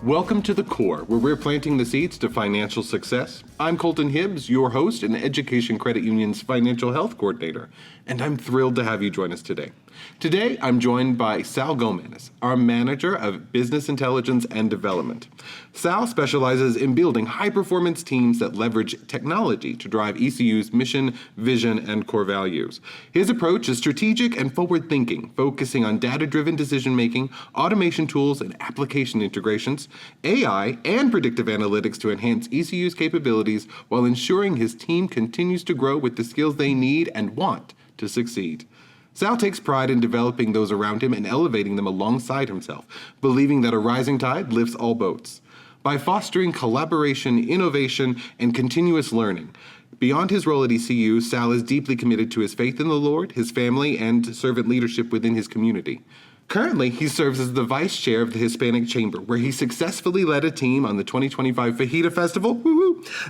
Welcome to The Core, where we're planting the seeds to financial success. I'm Colten Hibbs, your host and Education Credit Union's Financial Health Coordinator, and I'm thrilled to have you join us today. Today, I'm joined by Sal Gomez, our Manager of Business Intelligence and Development. Sal specializes in building high-performance teams that leverage technology to drive ECU's mission, vision, and core values. His approach is strategic and forward-thinking, focusing on data-driven decision-making, automation tools, and application integrations, AI, and predictive analytics to enhance ECU's capabilities while ensuring his team continues to grow with the skills they need and want to succeed. Sal takes pride in developing those around him and elevating them alongside himself, believing that a rising tide lifts all boats. By fostering collaboration, innovation, and continuous learning, beyond his role at ECU, Sal is deeply committed to his faith in the Lord, his family, and servant leadership within his community. Currently, he serves as the vice chair of the Hispanic Chamber, where he successfully led a team on the 2025 Fajita Festival,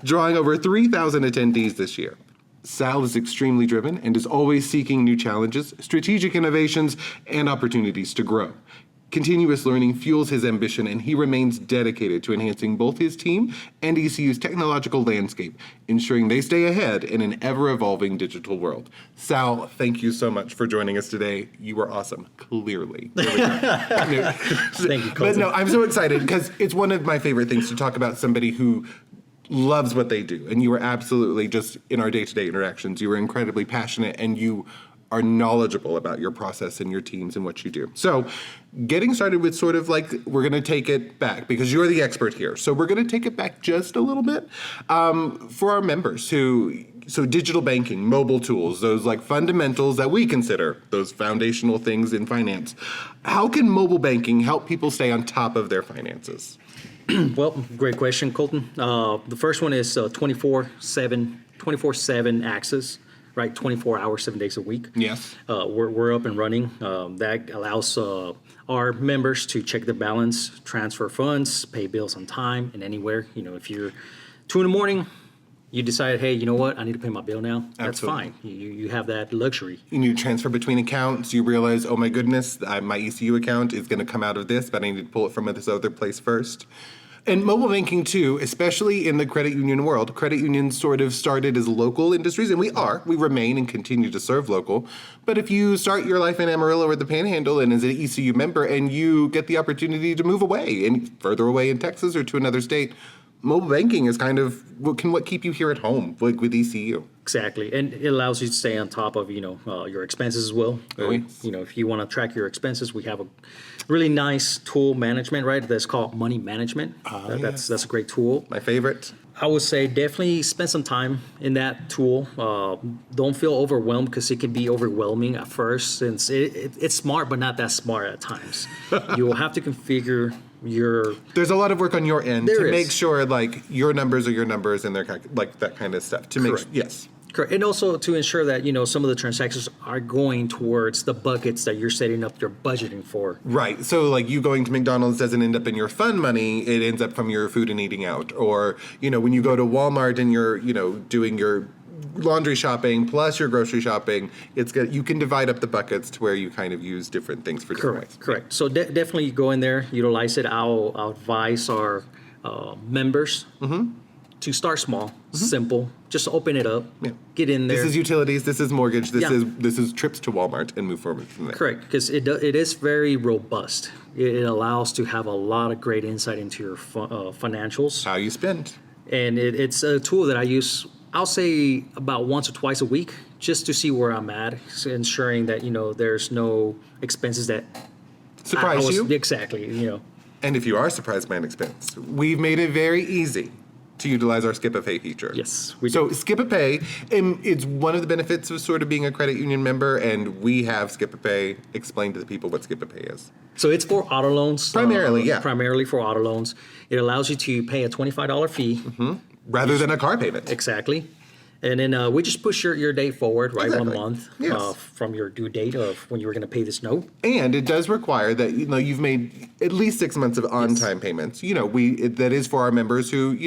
drawing over 3,000 attendees this year. Sal is extremely driven and is always seeking new challenges, strategic innovations, and opportunities to grow. Continuous learning fuels his ambition, and he remains dedicated to enhancing both his team and ECU's technological landscape, ensuring they stay ahead in an ever-evolving digital world. Sal, thank you so much for joining us today. You were awesome, clearly. Thank you, Colten. But no, I'm so excited because it's one of my favorite things to talk about somebody who loves what they do. And you were absolutely, just in our day-to-day interactions, you were incredibly passionate and you are knowledgeable about your process and your teams and what you do. So getting started with sort of like, we're going to take it back because you're the expert here. So we're going to take it back just a little bit for our members so digital banking, mobile tools, those like fundamentals that we consider those foundational things in finance. How can mobile banking help people stay on top of their finances? Well, great question, Colten. The first one is 24/7 access, right? 24 hours, 7 days a week. Yes. We're up and running. That allows our members to check their balance, transfer funds, pay bills on time and anywhere. You know, if you're 2 a.m, you decide, hey, you know what? I need to pay my bill now. That's Absolutely. fine. You have that luxury. You transfer between accounts. You realize, oh my goodness, my ECU account is going to come out of this, but I need to pull it from this other place first. And mobile banking, too, especially in the credit union world. Credit unions sort of started as local industries, and we remain and continue to serve local. But if you start your life in Amarillo or the Panhandle and as an ECU member and you get the opportunity to move away and further away in Texas or to another state, mobile banking is kind of what keep you here at home, like with ECU. Exactly, and it allows you to stay on top of your expenses as well. Oh, yes. If you want to track your expenses, we have a really nice tool management, right? That's called money management. That's a great tool. My favorite. I would say definitely spend some time in that tool. Don't feel overwhelmed because it can be overwhelming at first, since it's smart but not that smart at times. You will have to configure There's a lot of work on your end to is. make sure like your numbers are your numbers and they're like that kind of stuff to Correct. make yes. Correct. And also to ensure that, some of the transactions are going towards the buckets that you're setting up your budgeting for. Right. So like you going to McDonald's doesn't end up in your fun money, it ends up from your food and eating out. Or, when you go to Walmart and you're, doing your laundry shopping plus your grocery shopping, it's good. You can divide up the buckets to where you kind of use different things for different ways. Correct. So definitely go in there, utilize it. I'll advise our members to start small, simple. Just open it up, get in there. This is utilities, this is mortgage, this is trips to Walmart, and move forward from there. Correct, because it is very robust. It allows to have a lot of great insight into your financials. How you spend. And it's a tool that I use, I'll say about once or twice a week, just to see where I'm at, so ensuring that, there's no expenses that Surprise you? Exactly, And if you are surprised by an expense, we've made it very easy to utilize our Skip a Pay feature. Yes, we do. So Skip a Pay, it's one of the benefits of sort of being a credit union member, and we have Skip a Pay. Explain to the people what Skip a Pay is. So it's for auto loans. Primarily, yeah. Primarily for auto loans. It allows you to pay a $25 fee. Rather than a car payment. Exactly. And then we just push your date forward, right, Exactly. 1 month Yes. from your due date of when you were going to pay this note. And it does require that you've made at least 6 months of on-time payments. That is for our members who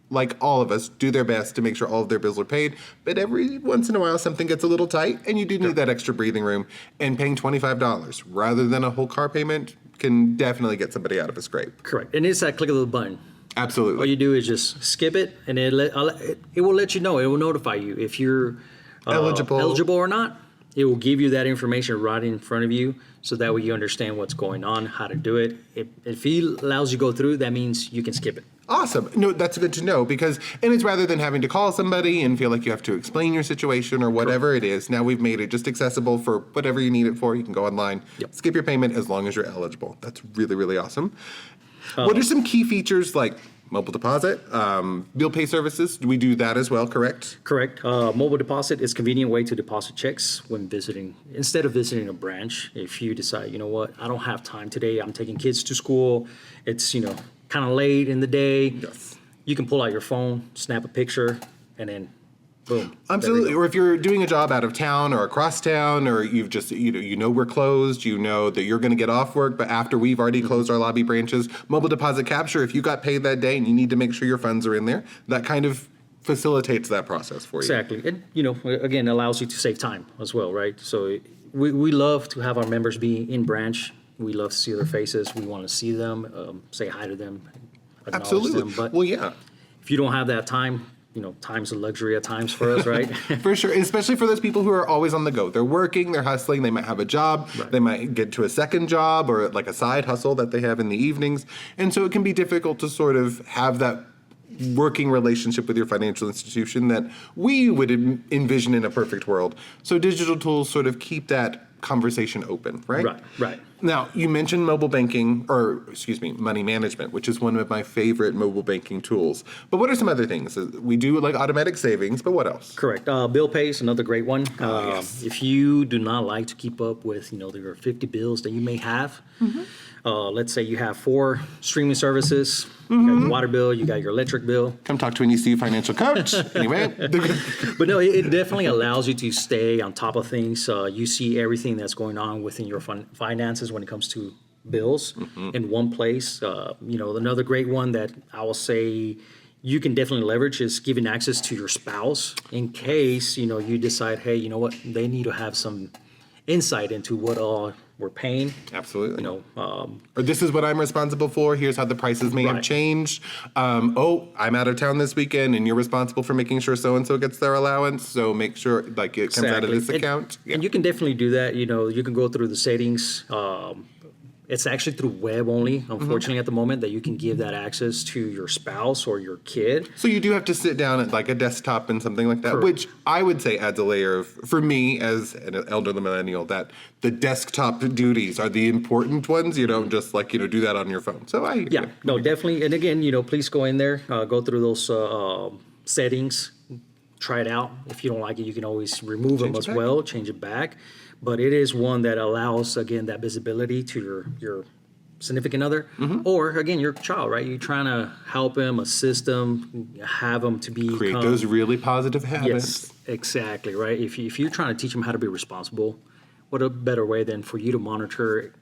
like all of us, do their best to make sure all of their bills are paid. But every once in a while, something gets a little tight, and you do need that extra breathing room. And paying $25 rather than a whole car payment can definitely get somebody out of a scrape. Correct. And it's that click of the button. Absolutely. All you do is just skip it, and it will let you know. It will notify you if you're eligible or not. It will give you that information right in front of you, so that way you understand what's going on, how to do it. If he allows you to go through, that means you can skip it. Awesome. No, that's good to know and it's rather than having to call somebody and feel like you have to explain your situation or whatever it is. Now we've made it just accessible for whatever you need it for. You can go online, skip your payment as long as you're eligible. That's really, really awesome. What are some key features like mobile deposit, bill pay services? Do we do that as well, correct? Correct. Mobile deposit is a convenient way to deposit checks when visiting, instead of visiting a branch. If you decide, you know what, I don't have time today, I'm taking kids to school, it's, kind of late in the day. Yes. You can pull out your phone, snap a picture, and then boom. Absolutely. Or if you're doing a job out of town or across town, or you've just, we're closed, that you're going to get off work, but after we've already closed our lobby branches, mobile deposit capture, if you got paid that day and you need to make sure your funds are in there, that kind of facilitates that process for you. Exactly. It, again, allows you to save time as well, right? So we love to have our members be in branch. We love to see their faces. We want to see them, say hi to them, acknowledge Absolutely. them. But yeah. if you don't have that time, time's a luxury at times for us, right? For sure, and especially for those people who are always on the go. They're working, they're hustling, they might have a job, They might get to a second job or like a side hustle that they have in the evenings. And so it can be difficult to sort of have that working relationship with your financial institution that we would envision in a perfect world. So digital tools sort of keep that conversation open, right? Right. Now, you mentioned money management, which is one of my favorite mobile banking tools. But what are some other things? We do like automatic savings, but what else? Correct. Bill pay is another great one. Yes. If you do not like to keep up with, there are 50 bills that you may have. Let's say you have 4 streaming services. You got your water bill, you got your electric bill. Come talk to an ECU financial coach. Anyway. But no, it definitely allows you to stay on top of things. You see everything that's going on within your finances when it comes to bills in one place. Another great one that I will say you can definitely leverage is giving access to your spouse in case, you decide, hey, you know what, they need to have some insight into what all we're paying. Absolutely. Or this is what I'm responsible for. Here's how the prices may have changed. I'm out of town this weekend, and you're responsible for making sure so-and-so gets their allowance. So make sure it comes out of this account. And you can definitely do that. You can go through the settings. It's actually through web only, unfortunately, at the moment, that you can give that access to your spouse or your kid. So you do have to sit down at like a desktop and something like that, Correct. Which I would say adds a layer of, for me as an elderly millennial, that the desktop duties are the important ones. You don't just do that on your phone. So definitely. And again, please go in there, go through those settings, try it out. If you don't like it, you can always remove them as well, change it back. But it is one that allows, again, that visibility to your significant other, or again, your child, right? You're trying to help him, assist them, have them to be create those really positive habits. Yes, exactly, right? If you're trying to teach them how to be responsible, what a better way than for you to monitor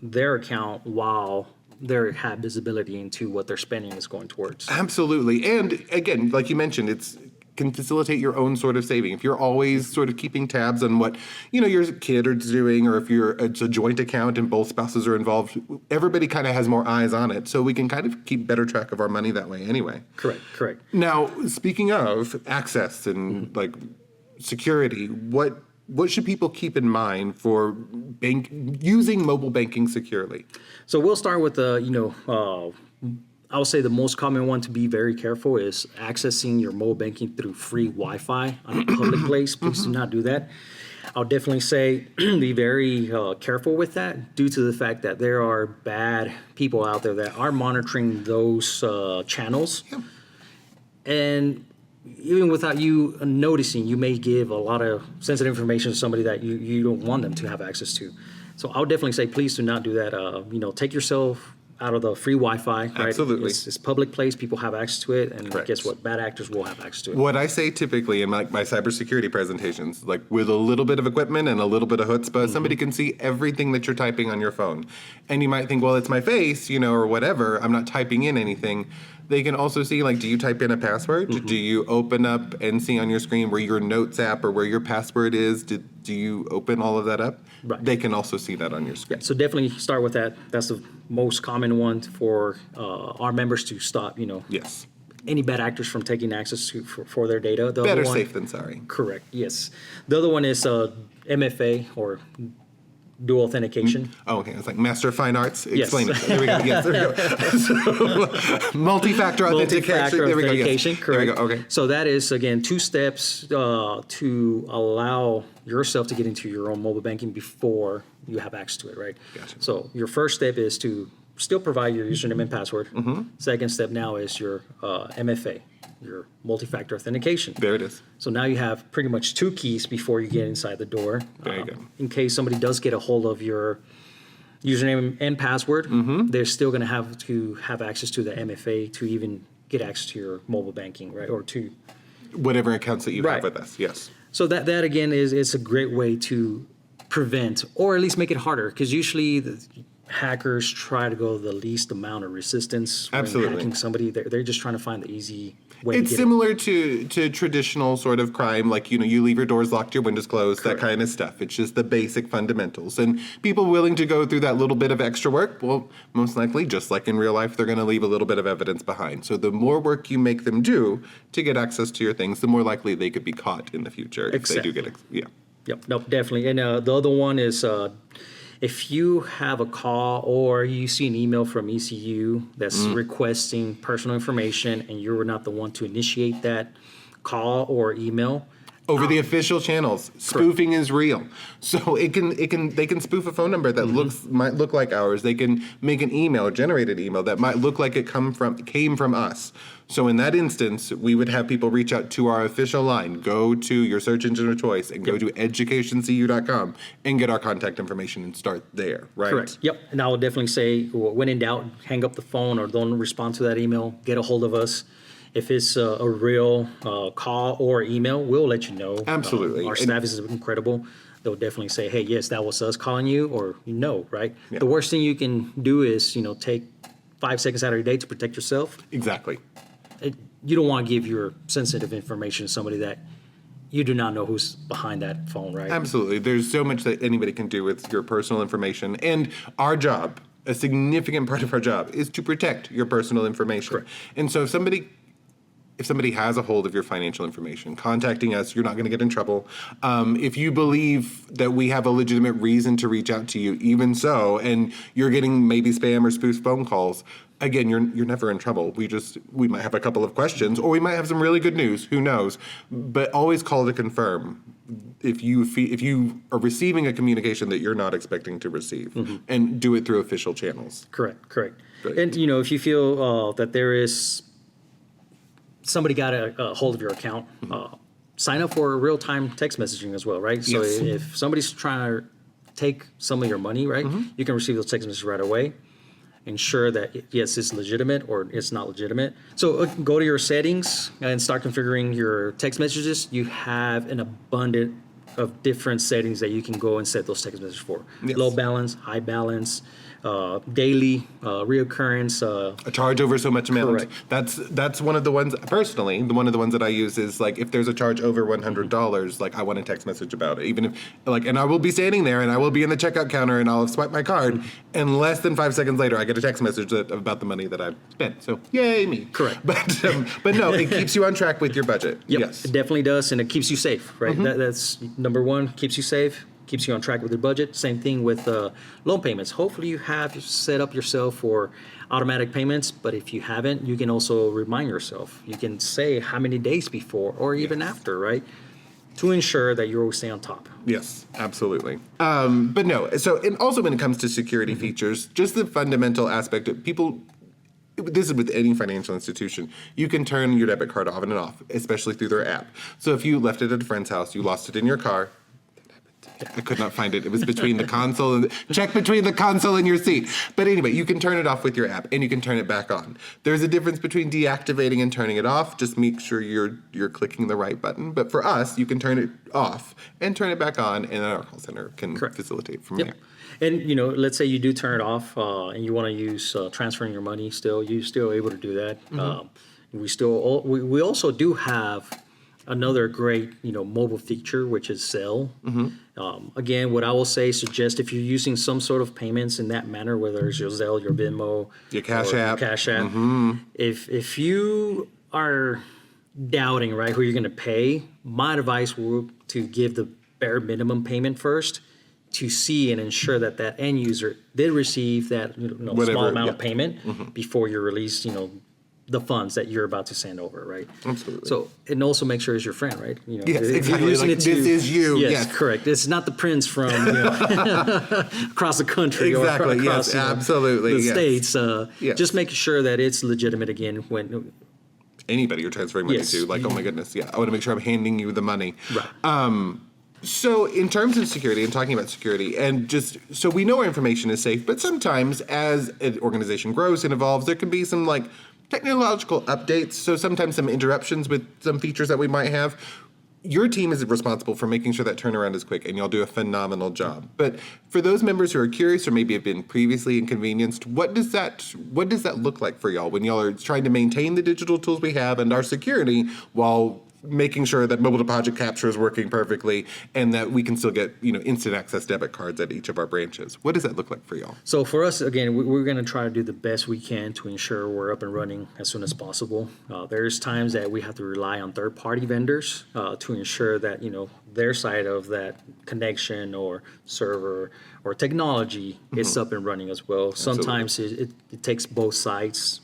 their account while they have visibility into what their spending is going towards. Absolutely. And again, like you mentioned, it's can facilitate your own sort of saving. If you're always sort of keeping tabs on what, your kid is doing, or if it's a joint account and both spouses are involved, everybody kind of has more eyes on it. So we can kind of keep better track of our money that way anyway. Correct. Now, speaking of access and security, what should people keep in mind for using mobile banking securely? So we'll start with I would say the most common one to be very careful is accessing your mobile banking through free Wi-Fi on a public place. Please do not do that. I'll definitely say be very careful with that, due to the fact that there are bad people out there that are monitoring those channels. Yep. And even without you noticing, you may give a lot of sensitive information to somebody that you don't want them to have access to. So I would definitely say please do not do that. Take yourself out of the free Wi-Fi, right? Absolutely. It's public place. People have access to it. And Correct. Guess what? Bad actors will have access to it. What I say typically in my cybersecurity presentations, like with a little bit of equipment and a little bit of chutzpah, somebody can see everything that you're typing on your phone. And you might think, well, it's my face, or whatever. I'm not typing in anything. They can also see, do you type in a password? Do you open up and see on your screen where your Notes app or where your password is? do you open all of that up? Right. They can also see that on your screen. So definitely start with that. That's the most common one for our members to stop, Yes. any bad actors from taking access to for their data. The Better other one, safe than sorry. correct, yes. The other one is MFA, or dual authentication. Oh, okay. It's like Master of Fine Arts. Yes. Explain it. There we go. Yes, there we go. So, multi-factor authentication. Multi-factor There we go. authentication, Yes. correct. There we go. Okay. So that is, again, 2 steps to allow yourself to get into your own mobile banking before you have access to it, right? Gotcha. So your first step is to still provide your username and password. Mm-hmm. Second step now is your MFA, your multi-factor authentication. There it is. So now you have pretty much 2 keys before you get inside the door. There you go. In case somebody does get a hold of your username and password, Mm-hmm. they're still going to have access to the MFA to even get access to your mobile banking, right? Or to Whatever accounts that you Right. have with us. Yes. so that again is a great way to prevent, or at least make it harder, because usually the hackers try to go the least amount of resistance when Absolutely. hacking somebody. They're just trying to find the easy way It's to get similar to traditional sort of crime, like, you leave your doors locked, your windows closed, Correct. that kind of stuff. It's just the basic fundamentals. And people willing to go through that little bit of extra work, well, most likely, just like in real life, they're going to leave a little bit of evidence behind. So the more work you make them do to get access to your things, the more likely they could be caught in the future if they do get, yeah. Yep, nope, definitely. And the other one is if you have a call or you see an email from ECU that's requesting personal information and you were not the one to initiate that call or email. Over the official channels, spoofing is real. So they can spoof a phone number that might look like ours. They can make an email, a generated email that might look like it came from us. So in that instance, we would have people reach out to our official line. Go to your search engine of choice and go to educationcu.com and get our contact information and start there. Right. Correct. Yep. And I would definitely say, when in doubt, hang up the phone or don't respond to that email. Get a hold of us. If it's a real call or email, we'll let you know. Absolutely. Our staff is incredible. They'll definitely say, hey, yes, that was us calling you, or no, right? Yeah. The worst thing you can do is, take 5 seconds out of your day to protect yourself. Exactly. You don't want to give your sensitive information to somebody that you do not know who's behind that phone, right? Absolutely. There's so much that anybody can do with your personal information. And our job, a significant part of our job, is to protect your personal information. Correct. And so if somebody has a hold of your financial information, contacting us, you're not going to get in trouble. If you believe that we have a legitimate reason to reach out to you, even so, and you're getting maybe spam or spoof phone calls, again, you're never in trouble. We might have a couple of questions, or we might have some really good news. Who knows? But always call to confirm if you are receiving a communication that you're not expecting to receive, and do it through official channels. Correct. Great. And, if you feel that there is somebody got a hold of your account, sign up for real-time text messaging as well, right? So Yes. if somebody's trying to take some of your money, right, you can receive those text messages right away. Ensure that, yes, it's legitimate or it's not legitimate. So go to your settings and start configuring your text messages. You have an abundant of different settings that you can go and set those text messages for. Yes. Low balance, high balance, daily, reoccurrence. A charge over so much amount. Correct. That's one of the ones, personally, one of the ones that I use is, like, if there's a charge over $100, like, I want a text message about it. Even if, like, and I will be standing there and I will be in the checkout counter and I'll have swiped my card, and less than 5 seconds later I get a text message about the money that I've spent. So yay me. Correct. But no, it keeps you on track with your budget. Yep, Yes. it definitely does, and it keeps you safe, right? That's number one, keeps you safe, keeps you on track with your budget. Same thing with loan payments. Hopefully you have set up yourself for automatic payments, but if you haven't, you can also remind yourself. You can say how many days before or even after, right? To ensure that you always stay on top. Yes, absolutely. But no, so, and also when it comes to security features, just the fundamental aspect of people, this is with any financial institution, you can turn your debit card on and off, especially through their app. So if you left it at a friend's house, you lost it in your car, I could not find it. It was between the console and check between the console and your seat. But anyway, you can turn it off with your app and you can turn it back on. There's a difference between deactivating and turning it off. Just make sure you're clicking the right button. But for us, you can turn it off and turn it back on, and our call center can facilitate from there. And, let's say you do turn it off and you want to use transferring your money still, you're still able to do that. We also do have another great, mobile feature, which is Zelle. Again, what I will say, suggest if you're using some sort of payments in that manner, whether it's your Zelle, your Venmo, Your Cash or App. your Cash App, if you are doubting, right, who you're going to pay, my advice will to give the bare minimum payment first to see and ensure that that end user did receive that small amount of payment before you release, the funds that you're about to send over, right? Absolutely. So, and also make sure it's your friend, right? Yes, if you're exactly. using Like, it to- this is you. Yes, Yes. correct. It's not the prince from across the country Exactly. or across Yes, absolutely. the Yes. states. Yes. Just making sure that it's legitimate again when. Anybody you're transferring money Yes. to, like, oh my goodness, yeah, I want to make sure I'm handing you the money. Right. So in terms of security and talking about security, and just so we know our information is safe, but sometimes as an organization grows and evolves, there can be some like technological updates. So sometimes some interruptions with some features that we might have. Your team is responsible for making sure that turnaround is quick, and y'all do a phenomenal job. But for those members who are curious or maybe have been previously inconvenienced, what does that look like for y'all when y'all are trying to maintain the digital tools we have and our security while making sure that mobile deposit capture is working perfectly and that we can still get instant access debit cards at each of our branches? What does that look like for y'all? So for us, again, we're going to try to do the best we can to ensure we're up and running as soon as possible. There's times that we have to rely on third-party vendors to ensure that their side of that connection or server or technology is up and running as well. Sometimes it takes both sides.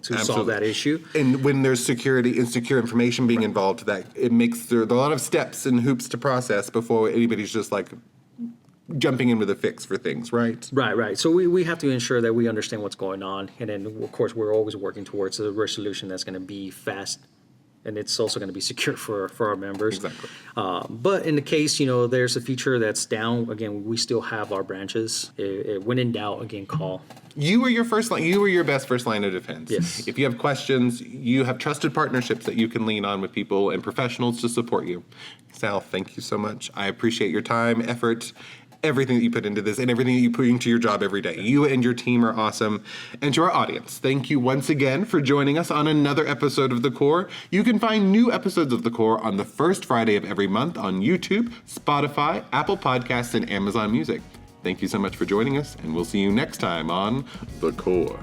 To solve that issue. And when there's security and secure information being involved, that it makes there are a lot of steps and hoops to process before anybody's just like jumping in with a fix for things, right? Right. So we have to ensure that we understand what's going on. And then, of course, we're always working towards a resolution that's going to be fast. And it's also going to be secure for our members. Exactly. But in the case, there's a feature that's down, again, we still have our branches. When in doubt, again, call. You were your first line. You were your best first line of defense. Yes. If you have questions, you have trusted partnerships that you can lean on with people and professionals to support you. Sal, thank you so much. I appreciate your time, effort, everything that you put into this and everything that you put into your job every day. You and your team are awesome. And to our audience, thank you once again for joining us on another episode of The Core. You can find new episodes of The Core on the first Friday of every month on YouTube, Spotify, Apple Podcasts, and Amazon Music. Thank you so much for joining us, and we'll see you next time on The Core.